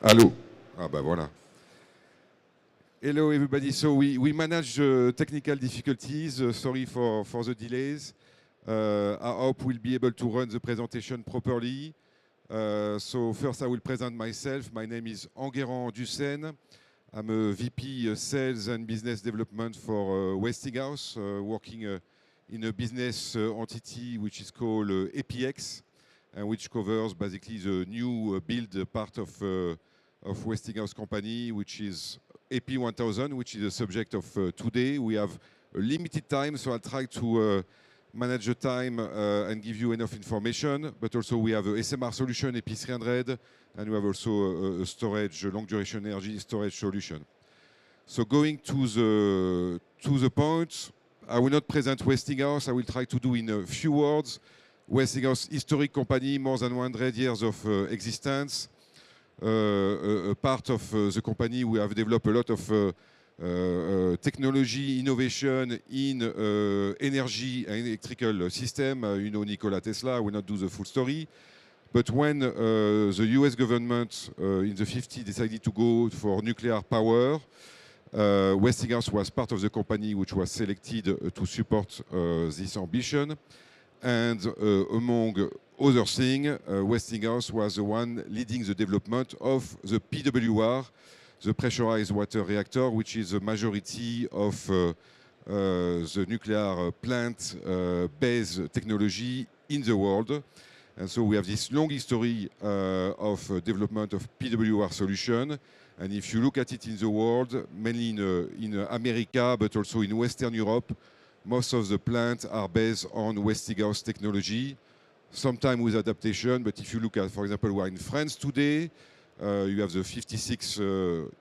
Allô? Ah bah voilà. Hello everybody. So we managed technical difficulties. Sorry for the delays. I hope we'll be able to run the presentation properly. So first I will present myself. My name is Enguerrand Dussen. I'm a VP Sales and Business Development for Westinghouse, working in a business entity which is called APX, and which covers basically the new build part of Westinghouse company, which is AP1000, which is the subject of today. We have a limited time, so I'll try to manage the time and give you enough information. But also we have a SMR solution, AP300, and we have also a storage, a long duration energy storage solution. So going to the point, I will not present Westinghouse. I will try to do in a few words. Westinghouse, historic company, more than 100 years of existence. A part of the company, we have developed a lot of technology, innovation in energy and electrical system. You know Nikola Tesla, I will not do the full story. But when the US government in the 50s decided to go for nuclear power, Westinghouse was part of the company which was selected to support this ambition. And among other things, Westinghouse was the one leading the development of the PWR, the pressurized water reactor, which is the majority of the nuclear plant based technology in the world. And so we have this long history of development of PWR solution. And if you look at it in the world, mainly in America, but also in Western Europe, most of the plants are based on Westinghouse technology, sometimes with adaptation. But if you look at, for example, we are in France today, you have the 56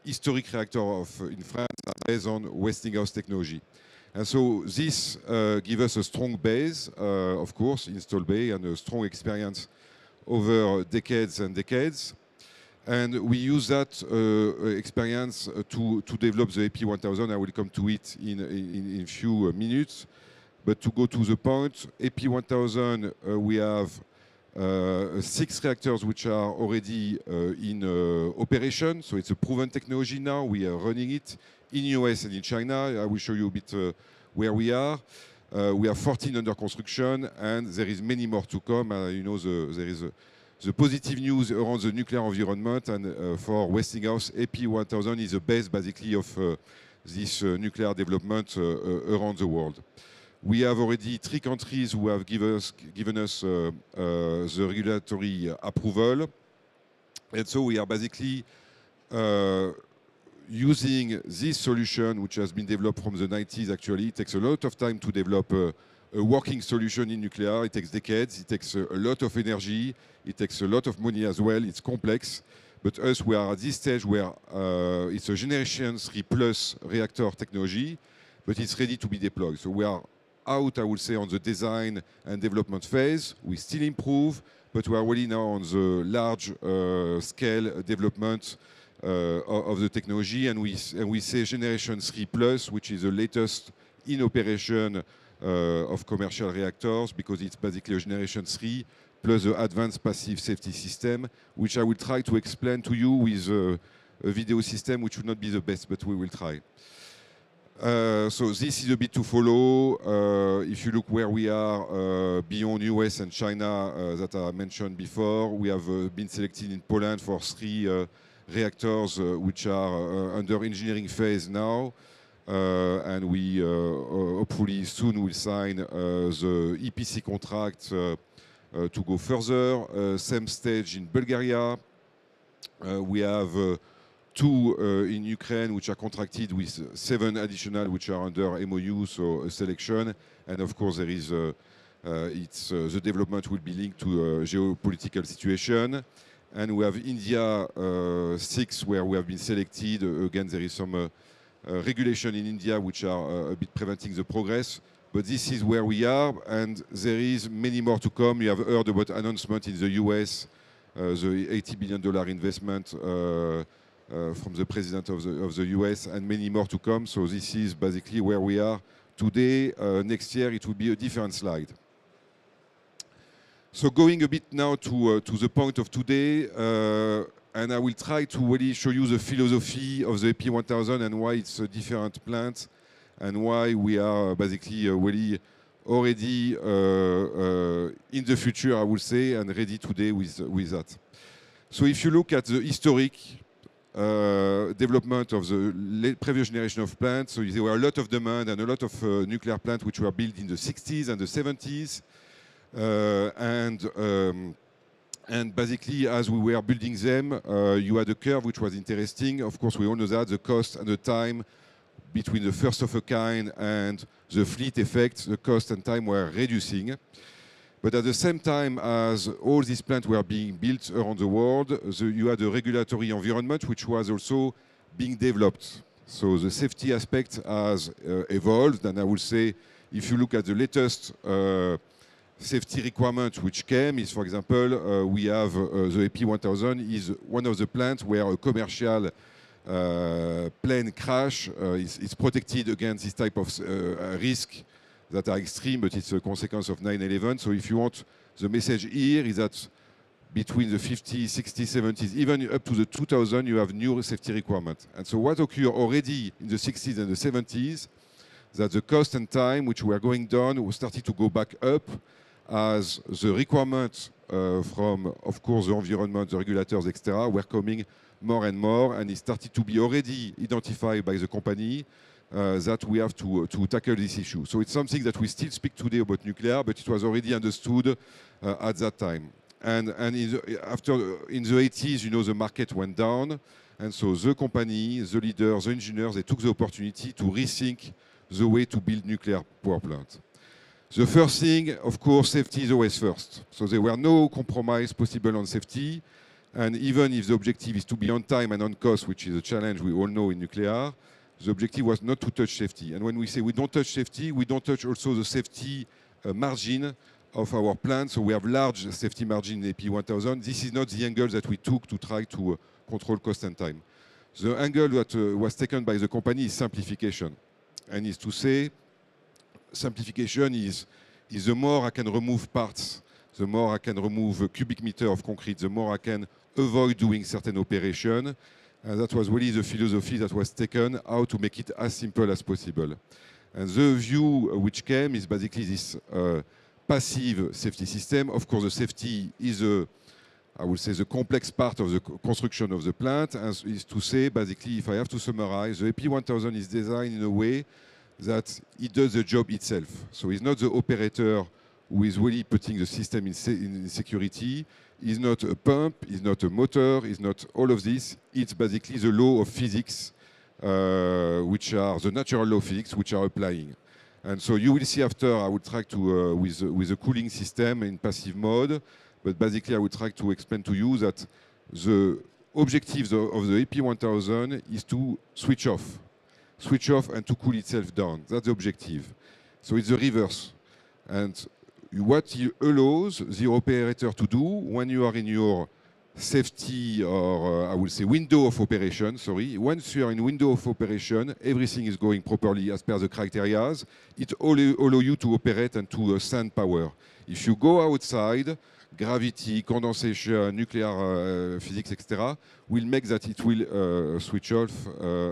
historic reactor in France based on Westinghouse technology. And so this gives us a strong base, of course, install base, and a strong experience over decades and decades. And we use that experience to develop the AP1000. I will come to it in a few minutes. But to go to the point, AP1000, we have 6 reactors which are already in operation. So it's a proven technology now. We are running it in US and in China. I will show you a bit where we are. We have 14 under construction, and there is many more to come. You know, there is the positive news around the nuclear environment, and for Westinghouse, AP1000 is the base basically of this nuclear development around the world. We have already 3 countries who have given us the regulatory approval. And so we are basically using this solution, which has been developed from the 90s actually. It takes a lot of time to develop a working solution in nuclear. It takes decades, it takes a lot of energy, it takes a lot of money as well, it's complex. But us, we are at this stage where it's a generation 3 plus reactor technology, but it's ready to be deployed. So we are out, I would say, on the design and development phase. We still improve, but we are really now on the large scale development of the technology. And we say generation 3 plus, which is the latest in operation of commercial reactors, because it's basically a generation 3 plus the advanced passive safety system, which I will try to explain to you with a video system, which will not be the best, but we will try. So this is a bit to follow. If you look where we are beyond US and China that I mentioned before, we have been selected in Poland for 3 reactors which are under engineering phase now. And we hopefully soon will sign the EPC contract to go further. Same stage in Bulgaria. We have 2 in Ukraine, which are contracted with 7 additional, which are under MOU, so a selection. And of course, there is the development will be linked to a geopolitical situation. And we have India 6, where we have been selected. Again, there is some regulation in India which are a bit preventing the progress. But this is where we are, and there is many more to come. You have heard about announcement in the US, the $80 billion investment from the president of the US, and many more to come. So this is basically where we are today. Next year it will be a different slide. So going a bit now to the point of today, and I will try to really show you the philosophy of the AP1000 and why it's a different plant and why we are basically really already in the future, I would say, and ready today with that. So if you look at the historic development of the previous generation of plants, so there were a lot of demand and a lot of nuclear plants which were built in the 60s and the 70s. And basically, as we were building them, you had a curve which was interesting. Of course, we all know that the cost and the time between the first of a kind and the fleet effect, the cost and time were reducing. But at the same time as all these plants were being built around the world, you had a regulatory environment which was also being developed. So the safety aspect has evolved, and I would say, if you look at the latest safety requirement which came is, for example, we have the AP1000 is one of the plants where a commercial plane crash is protected against this type of risk that are extreme, but it's a consequence of 9/11. So if you want, the message here is that between the 50s, 60s, 70s, even up to the 2000, you have new safety requirements. And so what occurred already in the 60s and the 70s, that the cost and time which were going down started to go back up as the requirements from, of course, the environment, the regulators, etc., were coming more and more, and it started to be already identified by the company that we have to tackle this issue. So it's something that we still speak today about nuclear, but it was already understood at that time. And in the 80s, you know, the market went down, and so the company, the leaders, the engineers, they took the opportunity to rethink the way to build nuclear power plant. The first thing, of course, safety is always first. So there were no compromise possible on safety. And even if the objective is to be on time and on cost, which is a challenge we all know in nuclear, the objective was not to touch safety. And when we say we don't touch safety, we don't touch also the safety margin of our plant. So we have large safety margin in AP1000. This is not the angle that we took to try to control cost and time. The angle that was taken by the company is simplification. And is to say, simplification is the more I can remove parts, the more I can remove a cubic meter of concrete, the more I can avoid doing certain operation. And that was really the philosophy that was taken, how to make it as simple as possible. And the view which came is basically this passive safety system. Of course, the safety is I would say the complex part of the construction of the plant, and is to say, basically, if I have to summarize, the AP1000 is designed in a way that it does the job itself. So it's not the operator who is really putting the system in security. It's not a pump, it's not a motor, it's not all of this. It's basically the law of physics, which are the natural law of physics, which are applying. And so you will see after, I will try to, with a cooling system in passive mode, but basically I will try to explain to you that the objectives of the AP1000 is to switch off and to cool itself down. That's the objective. So it's the reverse. And what it allows the operator to do when you are in your safety, or I would say window of operation, sorry, once you are in window of operation, everything is going properly as per the criteria. It allows you to operate and to send power. If you go outside, gravity, condensation, nuclear physics, etc., will make that it will switch off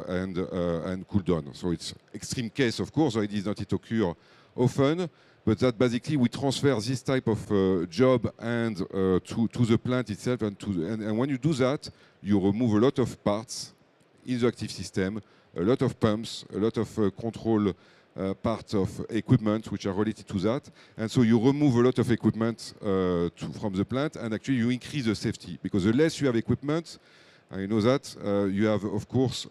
and cool down. So it's extreme case, of course, it is not it occur often, but that basically we transfer this type of job and to the plant itself, and when you do that, you remove a lot of parts in the active system, a lot of pumps, a lot of control parts of equipment which are related to that, and so you remove a lot of equipment from the plant, and actually you increase the safety, because the less you have equipment, you know that you have, of course,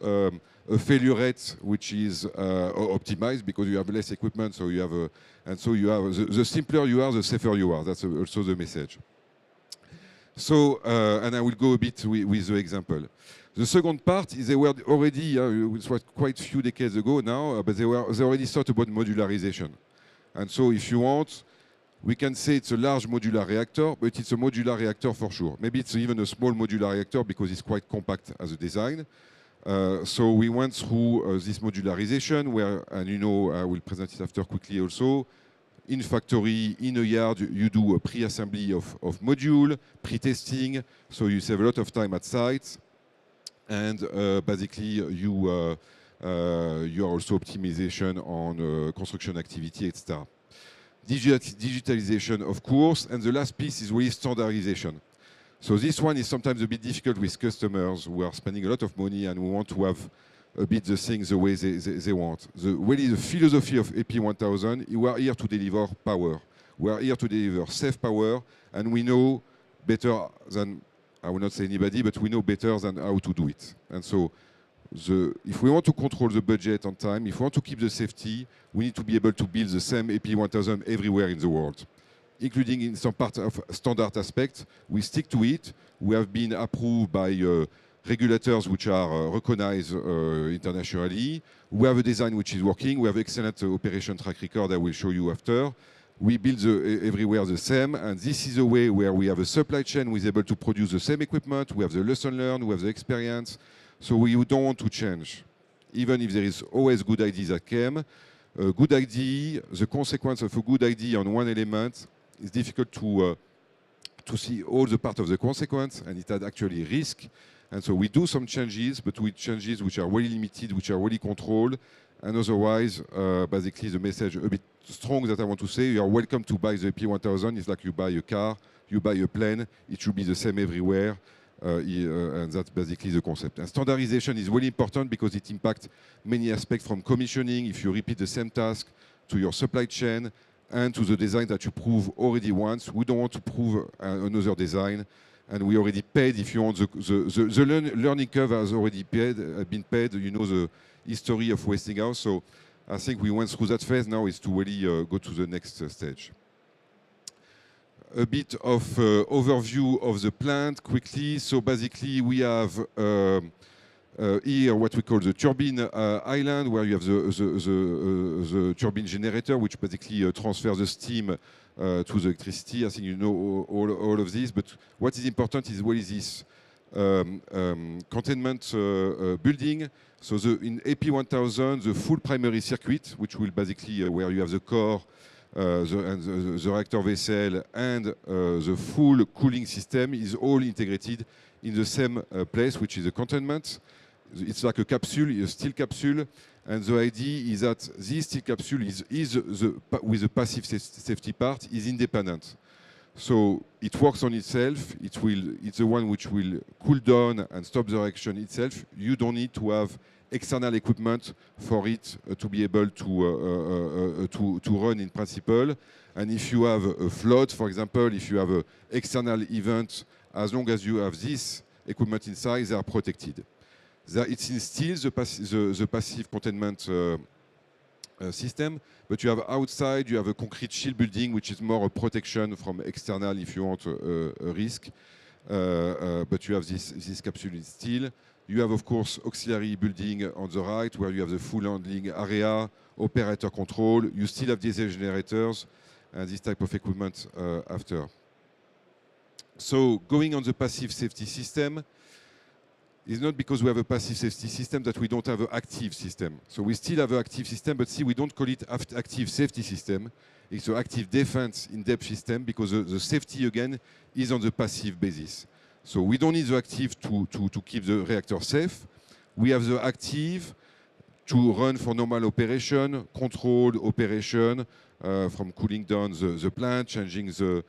a failure rate which is optimized because you have less equipment, so you have and so you have the simpler you are, the safer you are. That's also the message. So, and I will go a bit with the example. The second part is they were already, it was quite a few decades ago now, but they already thought about modularization. And so if you want, we can say it's a large modular reactor, but it's a modular reactor for sure. Maybe it's even a small modular reactor because it's quite compact as a design. So we went through this modularization where, and you know, I will present it after quickly also. in factory, in a yard, you do a pre-assembly of module, pre-testing, so you save a lot of time at site, and basically you are also optimization on construction activity, etc. Digitalization, of course, and the last piece is really standardization. So this one is sometimes a bit difficult with customers who are spending a lot of money and who want to have a bit the things the way they want. Really the philosophy of AP1000, we are here to deliver power. We are here to deliver safe power, and we know better than, I will not say anybody, but we know better than how to do it. And so if we want to control the budget on time, if we want to keep the safety, we need to be able to build the same AP1000 everywhere in the world, including in some part of standard aspect. We stick to it. We have been approved by regulators which are recognized internationally. We have a design which is working. We have excellent operation track record I will show you after. We build everywhere the same, and this is a way where we have a supply chain who is able to produce the same equipment. We have the lesson learned, we have the experience, so we don't want to change, even if there is always good ideas that came. A good idea, the consequence of a good idea on one element is difficult to see all the part of the consequence, and it had actually risk. And so we do some changes, but with changes which are really limited, which are really controlled. And otherwise, basically the message a bit strong that I want to say, you are welcome to buy the AP1000. It's like you buy a car, you buy a plane, it should be the same everywhere. And that's basically the concept. And standardization is really important because it impacts many aspects from commissioning, if you repeat the same task, to your supply chain, and to the design that you prove already once. We don't want to prove another design. And we already paid, if you want, the learning curve has already been paid. You know the history of Westinghouse. So I think we went through that phase. Now is to really go to the next stage. A bit of overview of the plant quickly. So basically we have here what we call the turbine island, where you have the turbine generator, which basically transfers the steam to the electricity. I think you know all of this, but what is important is what is this containment building. So in AP1000, the full primary circuit, which will basically where you have the core, the reactor vessel, and the full cooling system is all integrated in the same place, which is the containment. It's like a capsule, a steel capsule. And the idea is that this steel capsule with the passive safety part is independent. So it works on itself. It's the one which will cool down and stop the reaction itself. You don't need to have external equipment for it to be able to run in principle. And if you have a flood, for example, if you have an external event, as long as you have this equipment inside, they are protected. It's in steel, the passive containment system, but you have outside, you have a concrete shield building, which is more a protection from external, if you want, a risk. But you have this capsule in steel. You have, of course, auxiliary building on the right, where you have the full handling area, operator control. You still have diesel generators and this type of equipment after. So going on the passive safety system, it's not because we have a passive safety system that we don't have an active system. So we still have an active system, but see, we don't call it active safety system. It's an active defense in-depth system because the safety, again, is on the passive basis. So we don't need the active to keep the reactor safe. We have the active to run for normal operation, controlled operation, from cooling down the plant, changing the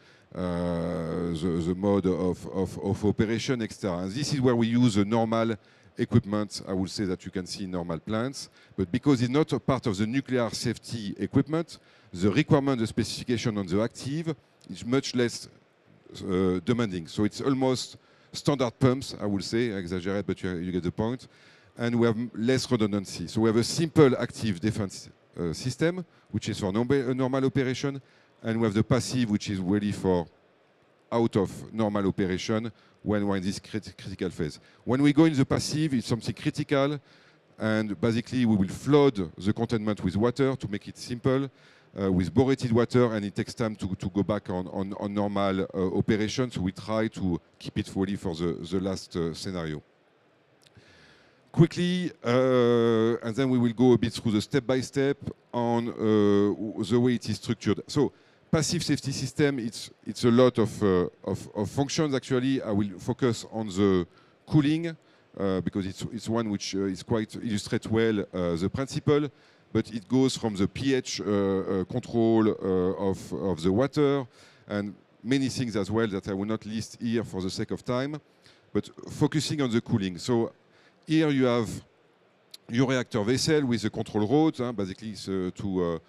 mode of operation, etc. And this is where we use the normal equipment, I would say, that you can see in normal plants. But because it's not a part of the nuclear safety equipment, the requirement, the specification on the active is much less demanding. So it's almost standard pumps, I would say, I exaggerate, but you get the point. And we have less redundancy. So we have a simple active defense system, which is for normal operation. And we have the passive, which is really for out of normal operation when we're in this critical phase. When we go in the passive, it's something critical. And basically, we will flood the containment with water to make it simple, with borated water. And it takes time to go back on normal operation. So we try to keep it fully for the last scenario. quickly, and then we will go a bit through the step-by-step on the way it is structured. So passive safety system, it's a lot of functions. Actually, I will focus on the cooling because it's one which is quite illustrate well the principle, but it goes from the pH control of the water and many things as well that I will not list here for the sake of time, but focusing on the cooling. So here you have your reactor vessel with the control rods, basically to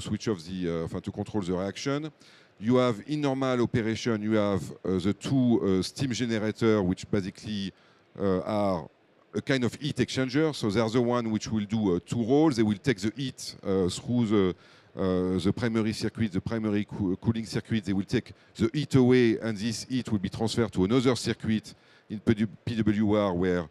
switch off to control the reaction. You have in normal operation, you have the two steam generator, which basically are a kind of heat exchanger. So they're the one which will do two roles. They will take the heat through the primary circuit, the primary cooling circuit. They will take the heat away, and this heat will be transferred to another circuit in PWR where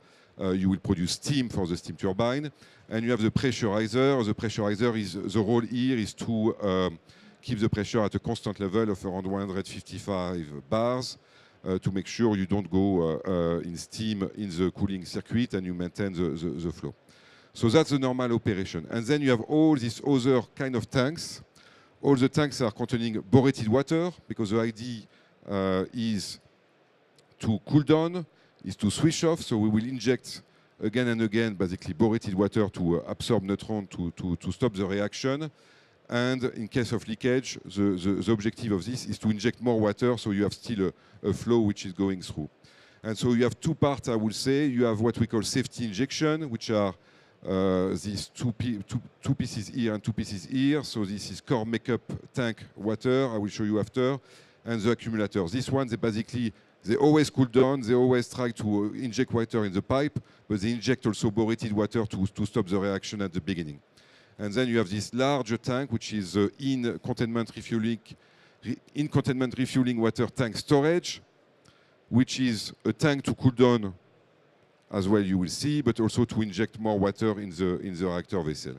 you will produce steam for the steam turbine. And you have the pressurizer. The pressurizer is the role here is to keep the pressure at a constant level of around 155 bars to make sure you don't go in steam in the cooling circuit and you maintain the flow. So that's the normal operation. And then you have all these other kind of tanks. All the tanks are containing borated water because the idea is to cool down, is to switch off. So we will inject again and again, basically, borated water to absorb neutrons to stop the reaction. And in case of leakage, the objective of this is to inject more water so you have still a flow which is going through. And so you have two parts, I would say. You have what we call safety injection, which are these two pieces here and two pieces here. So this is core makeup tank water, I will show you after, and the accumulators. This one, they always cool down, they always try to inject water in the pipe, but they inject also borated water to stop the reaction at the beginning. And then you have this larger tank, which is in containment refueling water tank storage, which is a tank to cool down as well, you will see, but also to inject more water in the reactor vessel.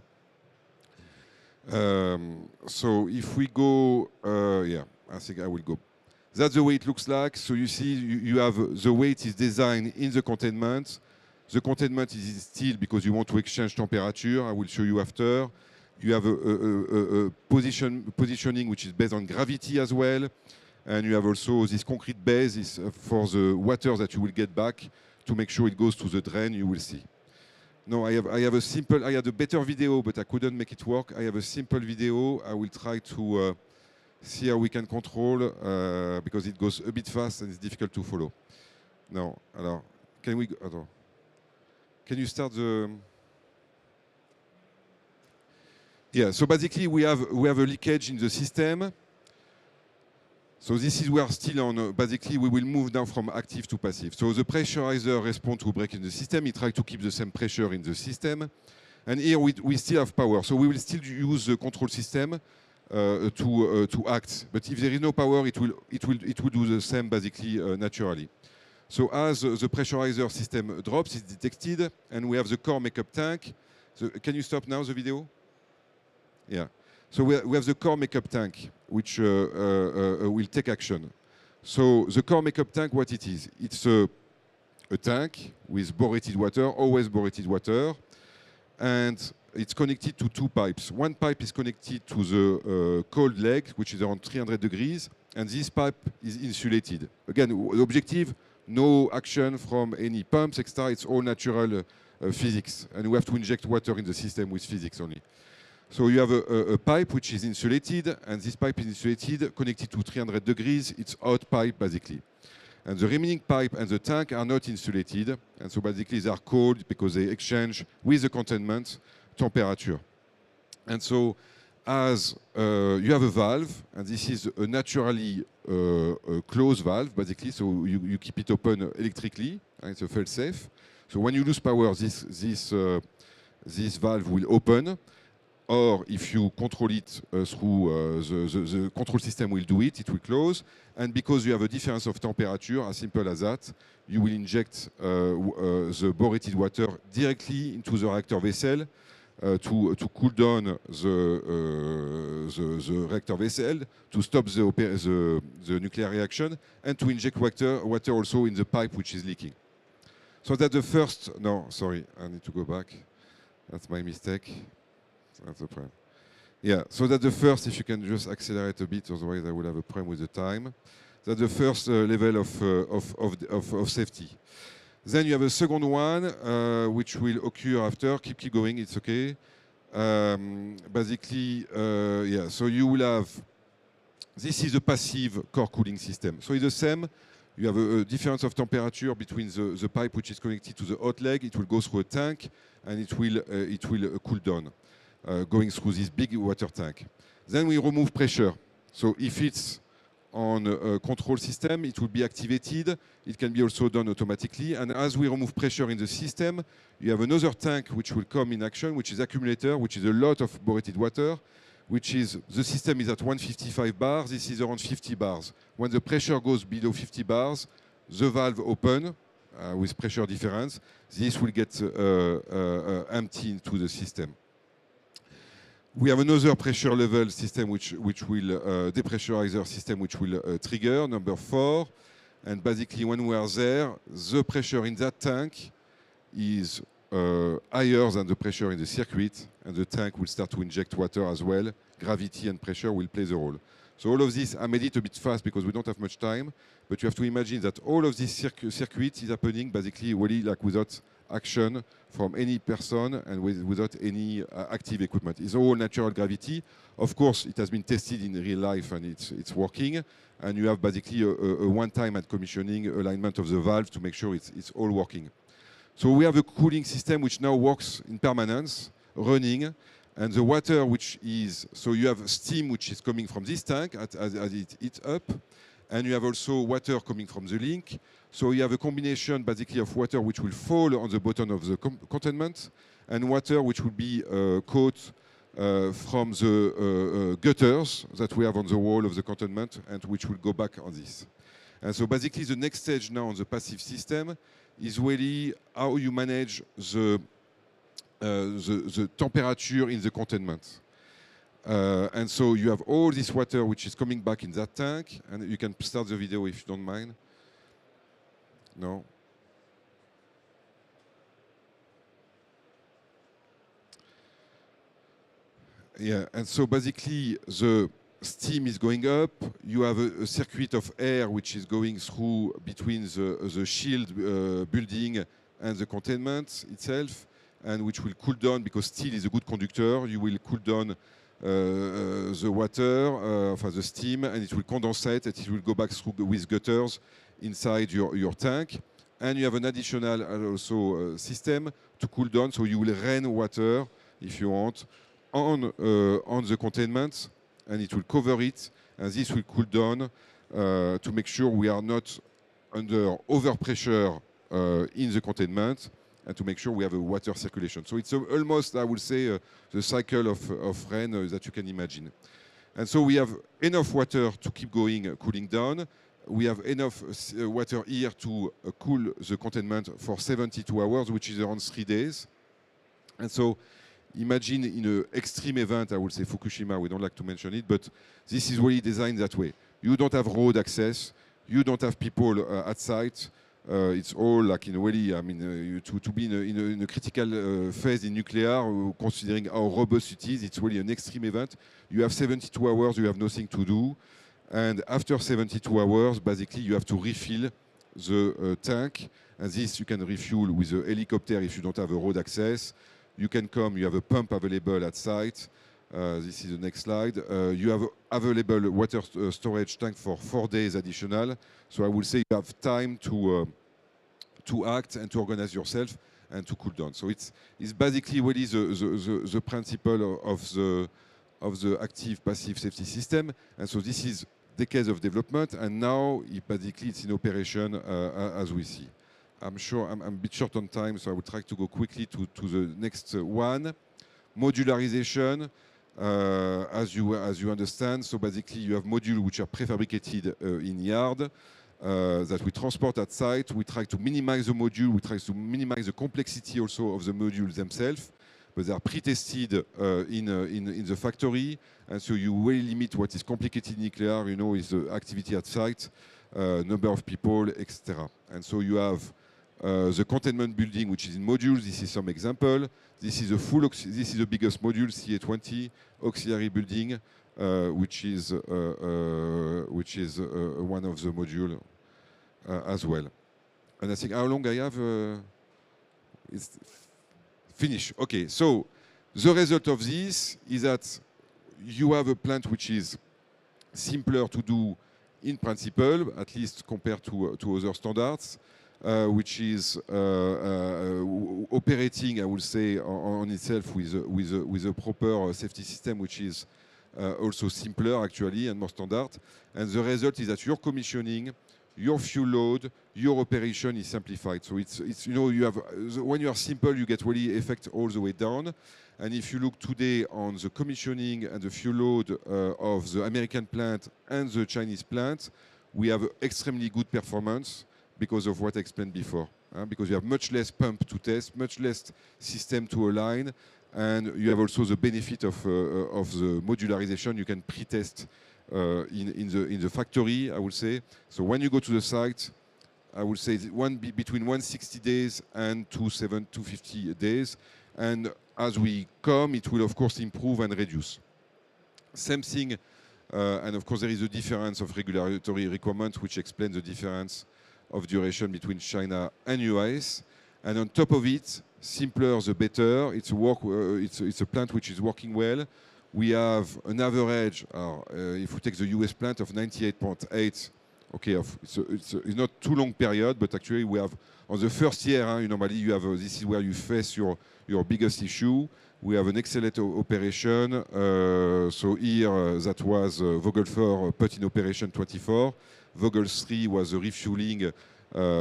So if we go, I think I will go. That's the way it looks like. So you see, you have the way it is designed in the containment. The containment is in steel because you want to exchange temperature. I will show you after. You have a positioning which is based on gravity as well. And you have also this concrete base for the water that you will get back to make sure it goes to the drain, you will see. No, I had a better video, but I couldn't make it work. I have a simple video. I will try to see how we can control because it goes a bit fast and it's difficult to follow. No, alors, can you start the... Yeah, so basically we have a leakage in the system. So this is where still on, basically we will move now from active to passive. So the pressurizer responds to a break in the system. It tries to keep the same pressure in the system. And here we still have power. So we will still use the control system to act. But if there is no power, it will do the same basically naturally. So as the pressurizer system drops, it's detected, and we have the core makeup tank. So can you stop now the video? Yeah. So we have the core makeup tank, which will take action. So the core makeup tank, what it is? It's a tank with borated water, always borated water, and it's connected to two pipes. One pipe is connected to the cold leg, which is around 300 degrees, and this pipe is insulated. Again, the objective, no action from any pumps, etc. It's all natural physics, and we have to inject water in the system with physics only. So you have a pipe which is insulated, and this pipe is insulated, connected to 300 degrees. It's hot pipe, basically. And the remaining pipe and the tank are not insulated, and so basically they are cold because they exchange with the containment temperature. And so as you have a valve, and this is a naturally closed valve, basically, so you keep it open electrically, and it's a fail-safe. So when you lose power, this valve will open. Or if you control it through the control system will do it, it will close. And because you have a difference of temperature, as simple as that, you will inject the borated water directly into the reactor vessel to cool down the reactor vessel, to stop the nuclear reaction, and to inject water also in the pipe which is leaking. So that's the first, no, sorry, I need to go back. That's my mistake. That's the problem. Yeah, so that's the first, if you can just accelerate a bit, otherwise I will have a problem with the time. That's the first level of safety. Then you have a second one, which will occur after. Keep going, it's okay. Basically, yeah, so you will have, this is a passive core cooling system. So it's the same. You have a difference of temperature between the pipe which is connected to the hot leg. It will go through a tank, and it will cool down, going through this big water tank. Then we remove pressure. So if it's on a control system, it will be activated. It can be also done automatically. And as we remove pressure in the system, you have another tank which will come in action, which is accumulator, which is a lot of borated water, which is, the system is at 155 bars. This is around 50 bars. When the pressure goes below 50 bars, the valve open with pressure difference. This will get empty into the system. We have another pressure level system which will depressurizer system which will trigger, number 4. And basically when we are there, the pressure in that tank is higher than the pressure in the circuit, and the tank will start to inject water as well. Gravity and pressure will play the role. So all of this, I made it a bit fast because we don't have much time, but you have to imagine that all of this circuit is happening basically really like without action from any person and without any active equipment. It's all natural gravity. Of course, it has been tested in real life and it's working. And you have basically a one-time at commissioning alignment of the valve to make sure it's all working. So we have a cooling system which now works in permanence, running, and the water which is, so you have steam which is coming from this tank as it heats up, and you have also water coming from the link. So you have a combination basically of water which will fall on the bottom of the containment, and water which will be caught from the gutters that we have on the wall of the containment, and which will go back on this. And so basically the next stage now on the passive system is really how you manage the temperature in the containment. And so you have all this water which is coming back in that tank, and you can start the video if you don't mind. No? Yeah, and so basically the steam is going up. You have a circuit of air which is going through between the shield building and the containment itself, and which will cool down because steel is a good conductor. You will cool down the water, the steam, and it will condensate, and it will go back through with gutters inside your tank. And you have an additional also system to cool down, so you will rain water, if you want, on the containment, and it will cover it, and this will cool down to make sure we are not under overpressure in the containment, and to make sure we have a water circulation. So it's almost, I would say, the cycle of rain that you can imagine. And so we have enough water to keep going, cooling down. We have enough water here to cool the containment for 72 hours, which is around 3 days. And so imagine in an extreme event, I would say Fukushima, we don't like to mention it, but this is really designed that way. You don't have road access, you don't have people at site. It's all like in a way, I mean, to be in a critical phase in nuclear, considering how robust it is, it's really an extreme event. You have 72 hours, you have nothing to do. And after 72 hours, basically, you have to refill the tank. And this you can refuel with a helicopter if you don't have a road access. You can come, you have a pump available at site. This is the next slide. You have available water storage tank for 4 days additional. So I would say you have time to act and to organize yourself and to cool down. So it's basically really the principle of the active-passive safety system. And so this is decades of development, and now basically it's in operation as we see. I'm sure I'm a bit short on time, so I will try to go quickly to the next one. Modularization. As you understand, so basically you have modules which are prefabricated in yard that we transport at site. We try to minimize the module, we try to minimize the complexity also of the modules themselves, but they are pre-tested in the factory, and so you really limit what is complicated nuclear, you know, is the activity at site, number of people, etc. And so you have The containment building, which is in modules, this is some example. This is the biggest module, CA20 auxiliary building, which is one of the module as well. And I think how long I have? It's finish. Okay, so the result of this is that you have a plant which is simpler to do in principle, at least compared to other standards, which is operating, I would say, on itself with a proper safety system, which is also simpler actually and more standard. And the result is that your commissioning, your fuel load, your operation is simplified. So it's you have when you are simple, you get really effect all the way down. And if you look today on the commissioning and the fuel load of the American plant and the Chinese plant, we have extremely good performance because of what I explained before. Because you have much less pump to test, much less system to align, and you have also the benefit of the modularization. You can pre-test in the factory, I would say. So when you go to the site, I would say between 160 days and 250 days. And as we come, it will of course improve and reduce. Same thing, and of course there is a difference of regulatory requirements which explain the difference of duration between China and US. And on top of it, simpler the better. It's a plant which is working well. We have an average, if we take the US plant, of 98.8. Okay, it's not too long period, but actually we have, on the first year, normally you have, this is where you face your biggest issue. We have an excellent operation. So here, that was Vogel 4 put in operation 24. Vogel 3 was a refueling,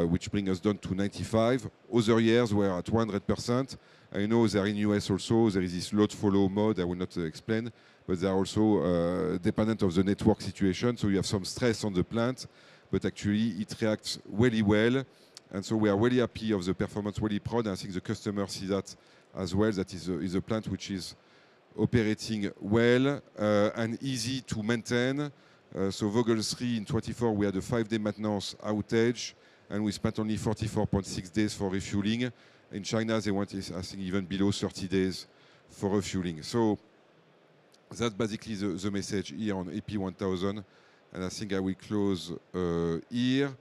which brings us down to 95. Other years were at 100%. I know there in US also, there is this load follow mode, I will not explain, but they are also dependent of the network situation. So you have some stress on the plant, but actually it reacts really well. And so we are really happy of the performance, really proud. And I think the customer sees that as well. That is a plant which is operating well and easy to maintain. So Vogel 3 in 24, we had a 5-day maintenance outage, and we spent only 44.6 days for refueling. In China, they want, I think, even below 30 days for refueling. So that's basically the message here on AP1000. And I think I will close here.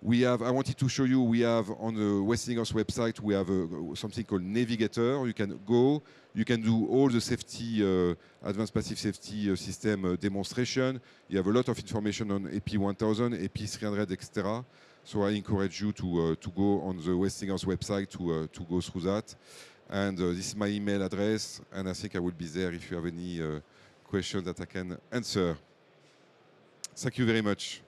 I wanted to show you, we have on the Westinghouse website, we have something called Navigator. You can go, you can do all the safety, advanced passive safety system demonstration. You have a lot of information on AP1000, AP300, etc. So I encourage you to go on the Westinghouse website to go through that. And this is my email address, and I think I will be there if you have any questions that I can answer. Thank you very much.